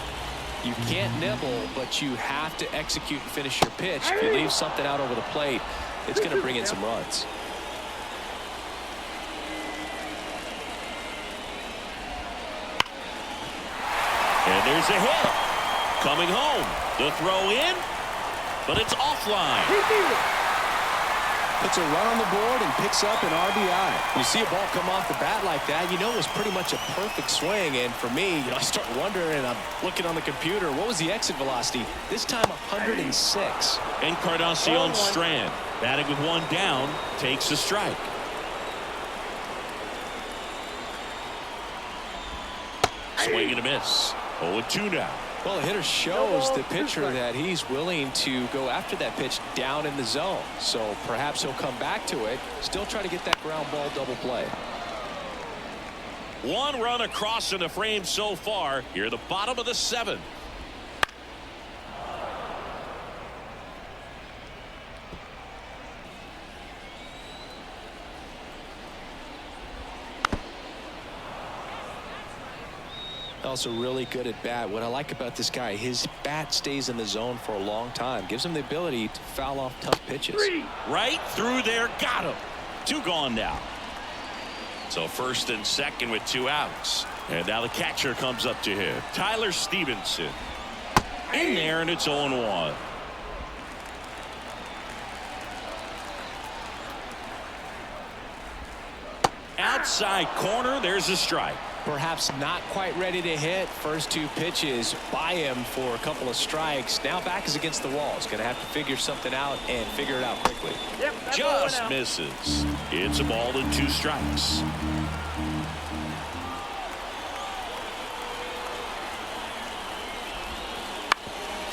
You can't nibble, but you have to execute and finish your pitch. If you leave something out over the plate, it's going to bring in some runs. And there's a hit. Coming home. The throw in, but it's offline. Puts a run on the board and picks up an RBI. You see a ball come off the bat like that, you know it was pretty much a perfect swing. And for me, I start wondering, I'm looking on the computer, what was the exit velocity? This time 106. Encarnacion Strand, batting with one down, takes a strike. Swing and a miss. 0-2 now. Well, the hitter shows the pitcher that he's willing to go after that pitch down in the zone. So perhaps he'll come back to it. Still try to get that ground ball double play. One run across in the frame so far. Here the bottom of the 7th. Also really good at bat. What I like about this guy, his bat stays in the zone for a long time. Gives him the ability to foul off tough pitches. Right through there. Got him. 2 gone now. So first and second with 2 outs. And now the catcher comes up to him. Tyler Stevenson. In there, and it's 0-1. Outside corner. There's a strike. Perhaps not quite ready to hit. First 2 pitches by him for a couple of strikes. Now back is against the wall. He's going to have to figure something out and figure it out quickly. Just misses. It's a ball and 2 strikes.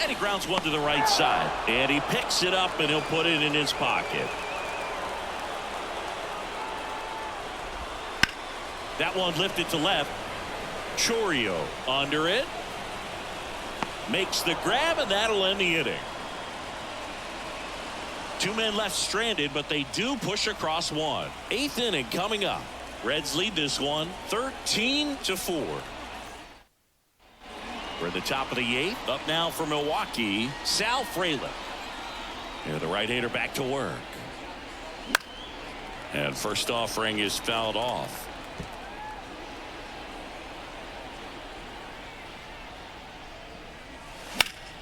And he grounds one to the right side. And he picks it up and he'll put it in his pocket. That one lifted to left. Chourio under it. Makes the grab, and that'll end the inning. 2 men left stranded, but they do push across one. 8th inning coming up. Reds lead this one 13-4. We're at the top of the 8th. Up now for Milwaukee, Sal Frelick. And the right-hander back to work. And first offering is fouled off.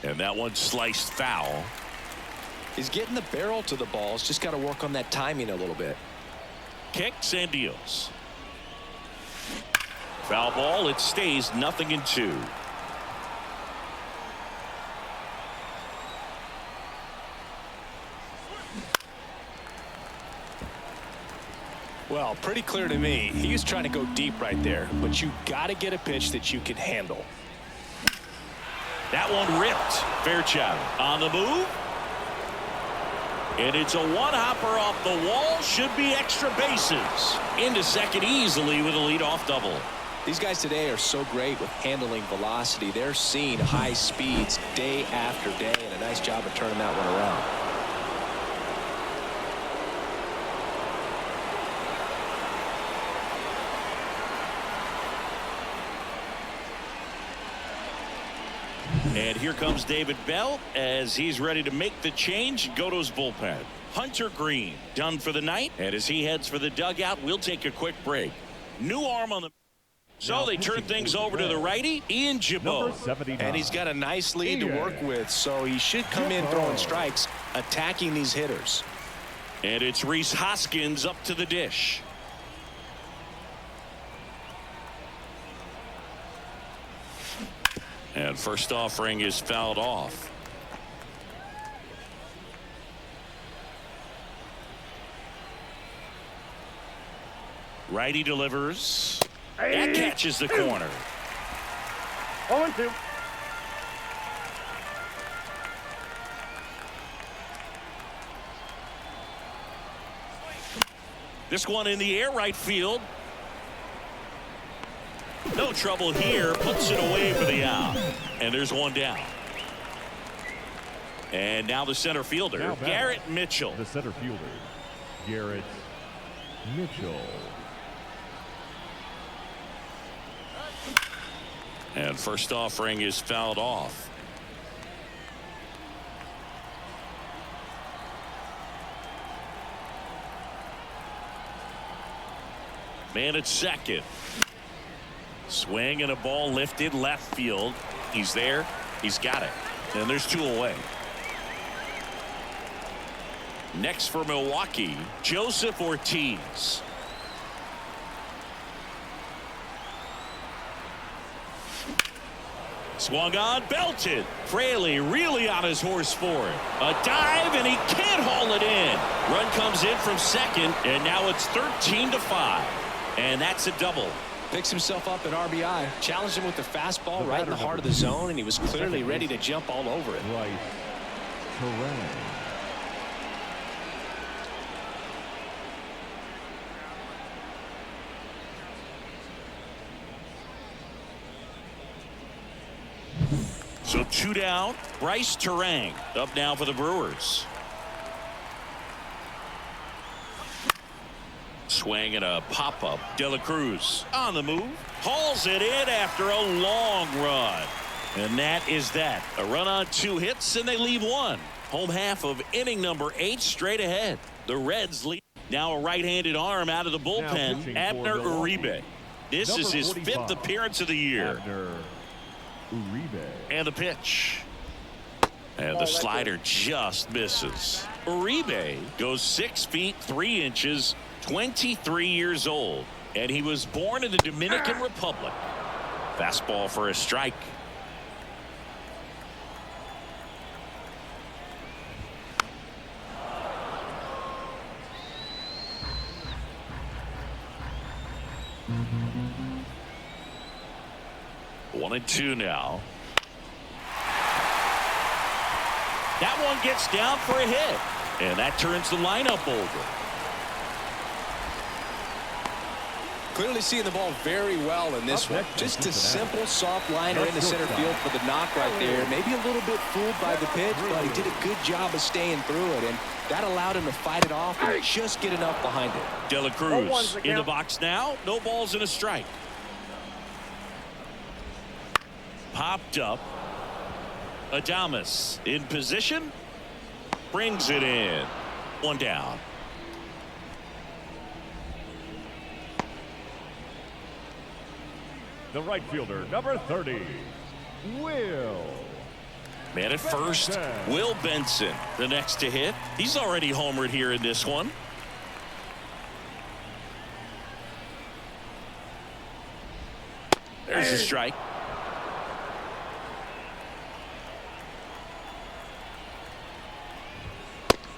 And that one sliced foul. He's getting the barrel to the ball. He's just got to work on that timing a little bit. Kicks and deals. Foul ball. It stays 0-2. Well, pretty clear to me. He was trying to go deep right there, but you got to get a pitch that you can handle. That one ripped. Fairchild on the move. And it's a one-hopper off the wall. Should be extra bases. Into second easily with a leadoff double. These guys today are so great with handling velocity. They're seeing high speeds day after day, and a nice job of turning that one around. And here comes David Bell as he's ready to make the change. Go to his bullpen. Hunter Green done for the night. And as he heads for the dugout, we'll take a quick break. New arm on the... So they turn things over to the righty, Ian Gibaut. And he's got a nice lead to work with, so he should come in throwing strikes, attacking these hitters. And it's Rhys Hoskins up to the dish. And first offering is fouled off. Righty delivers. That catches the corner. 0-2. This one in the air, right field. No trouble here. Puts it away for the out. And there's one down. And now the center fielder, Garrett Mitchell. The center fielder, Garrett Mitchell. And first offering is fouled off. Man at second. Swing and a ball lifted left field. He's there. He's got it. And there's 2 away. Next for Milwaukee, Joseph Ortiz. Swung on, belted. Fraley really on his horse for it. A dive, and he can't haul it in. Run comes in from second, and now it's 13-5. And that's a double. Picks himself up at RBI. Challenged him with the fastball right in the heart of the zone, and he was clearly ready to jump all over it. Right. Correct. So 2 down. Bryce Terang up now for the Brewers. Swing and a pop-up. De La Cruz on the move. Hauls it in after a long run. And that is that. A run on 2 hits, and they leave 1. Home half of inning number 8 straight ahead. The Reds lead. Now a right-handed arm out of the bullpen. Abner Uribe. This is his 5th appearance of the year. Abner Uribe. And the pitch. And the slider just misses. Uribe goes 6 feet 3 inches, 23 years old, and he was born in the Dominican Republic. Fastball for a strike. One and 2 now. That one gets down for a hit, and that turns the lineup over. Clearly seeing the ball very well in this one. Just a simple, soft liner into center field for the knock right there. Maybe a little bit fooled by the pitch, but he did a good job of staying through it, and that allowed him to fight it off and just get enough behind it. De La Cruz in the box now. No balls and a strike. Popped up. Adames in position. Brings it in. One down. The right fielder, number 30, Will. Man at first, Will Benson, the next to hit. He's already homered here in this one. There's a strike.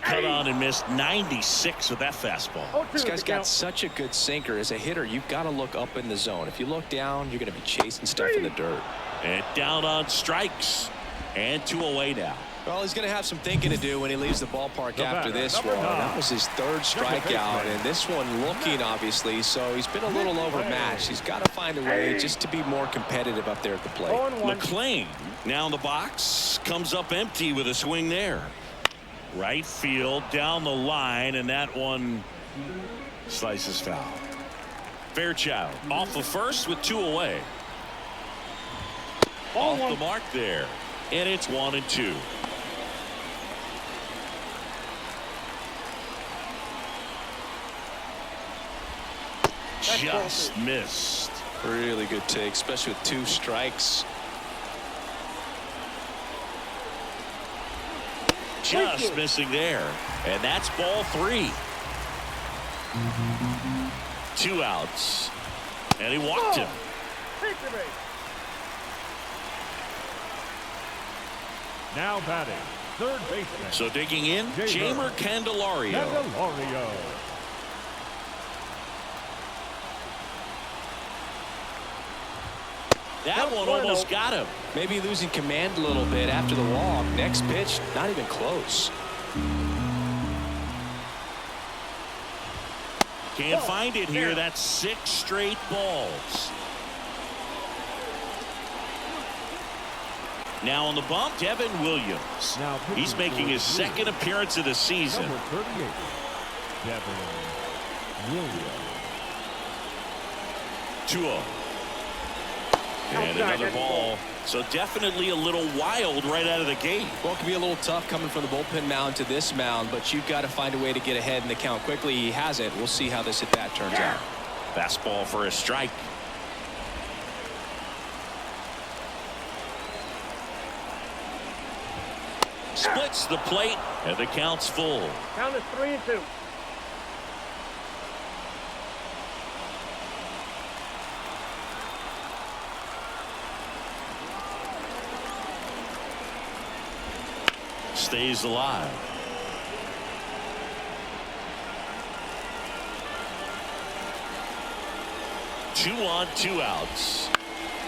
Cut on and missed 96 with that fastball. This guy's got such a good sinker. As a hitter, you've got to look up in the zone. If you look down, you're going to be chasing stuff in the dirt. And down on strikes. And 2 away now. Well, he's going to have some thinking to do when he leaves the ballpark after this one. That was his 3rd strikeout, and this one looking, obviously, so he's been a little overmatched. He's got to find a way just to be more competitive up there at the plate. McLean now in the box, comes up empty with a swing there. Right field down the line, and that one slices foul. Fairchild off the first with 2 away. Off the mark there, and it's 1-2. Just missed. Really good take, especially with 2 strikes. Just missing there, and that's ball 3. 2 outs, and he walked him. Now batting, third baseman. So digging in, Jamer Candelario. That one almost got him. Maybe losing command a little bit after the walk. Next pitch, not even close. Can't find it here. That's 6 straight balls. Now on the bump, Devin Williams. He's making his 2nd appearance of the season. Number 38, Devin Williams. 2-0. And another ball. So definitely a little wild right out of the gate. Well, it can be a little tough coming from the bullpen mound to this mound, but you've got to find a way to get ahead in the count quickly. He has it. We'll see how this at-bat turns out. Fastball for a strike. Splits the plate, and the count's full. Count is 3-2. Stays alive. Two on, 2 outs.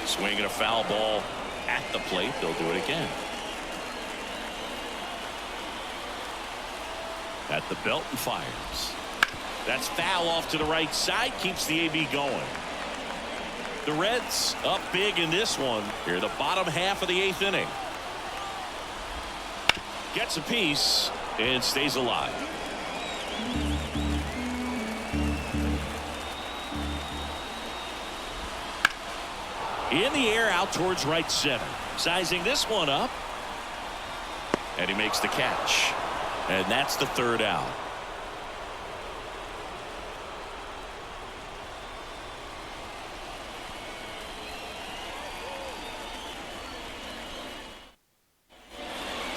Swinging a foul ball at the plate. They'll do it again. At the belt and fires. That's foul off to the right side. Keeps the AB going. The Reds up big in this one. Here the bottom half of the 8th inning. Gets a piece and stays alive. In the air out towards right center. Sizing this one up. And he makes the catch. And that's the 3rd out.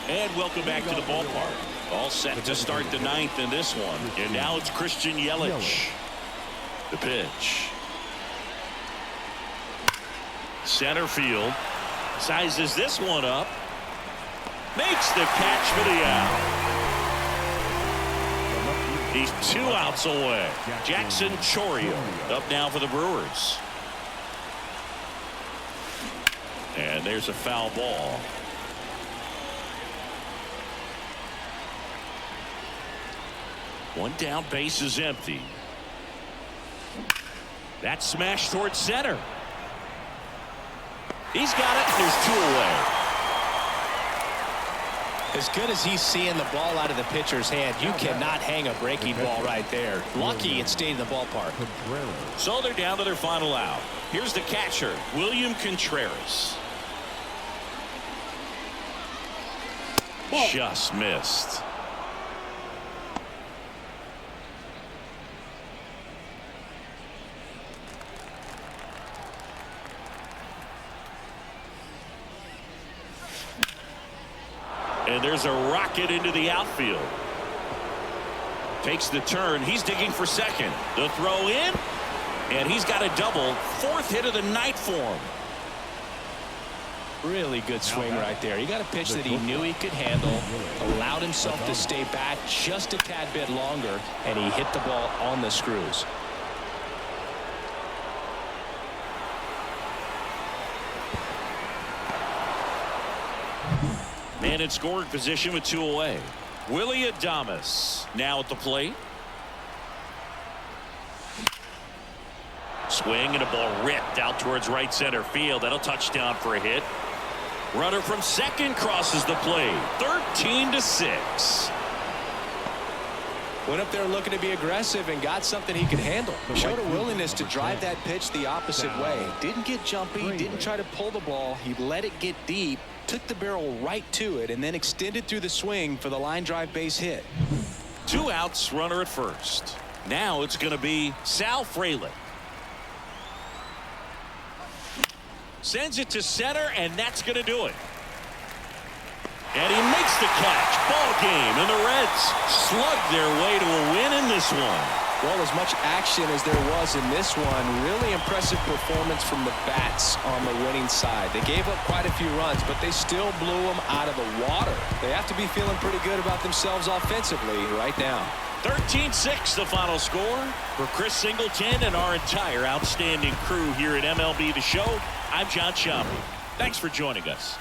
And welcome back to the ballpark. All set to start the 9th in this one. And now it's Christian Yelich. The pitch. Center field. Sizes this one up. Makes the catch for the out. He's 2 outs away. Jackson Chourio up now for the Brewers. And there's a foul ball. One down, base is empty. That's smashed towards center. He's got it. There's 2 away. As good as he's seeing the ball out of the pitcher's hand, you cannot hang a breaking ball right there. Lucky it stayed in the ballpark. So they're down to their final out. Here's the catcher, William Contreras. Just missed. And there's a rocket into the outfield. Takes the turn. He's digging for second. The throw in. And he's got a double. 4th hit of the night for him. Really good swing right there. He got a pitch that he knew he could handle, allowed himself to stay back just a tad bit longer, and he hit the ball on the screws. Man in scoring position with 2 away. Willie Adames now at the plate. Swing and a ball ripped out towards right center field. That'll touchdown for a hit. Runner from second crosses the plate. 13-6. Went up there looking to be aggressive and got something he could handle. Showed a willingness to drive that pitch the opposite way. Didn't get jumpy, didn't try to pull the ball. He let it get deep, took the barrel right to it, and then extended through the swing for the line drive base hit. 2 outs, runner at first. Now it's going to be Sal Frelick. Sends it to center, and that's going to do it. And he makes the catch. Ball game, and the Reds slug their way to a win in this one. Well, as much action as there was in this one, really impressive performance from the bats on the winning side. They gave up quite a few runs, but they still blew them out of the water. They have to be feeling pretty good about themselves offensively right now. 13-6 the final score. For Chris Singleton and our entire outstanding crew here at MLB The Show, I'm John Sciambi. Thanks for joining us.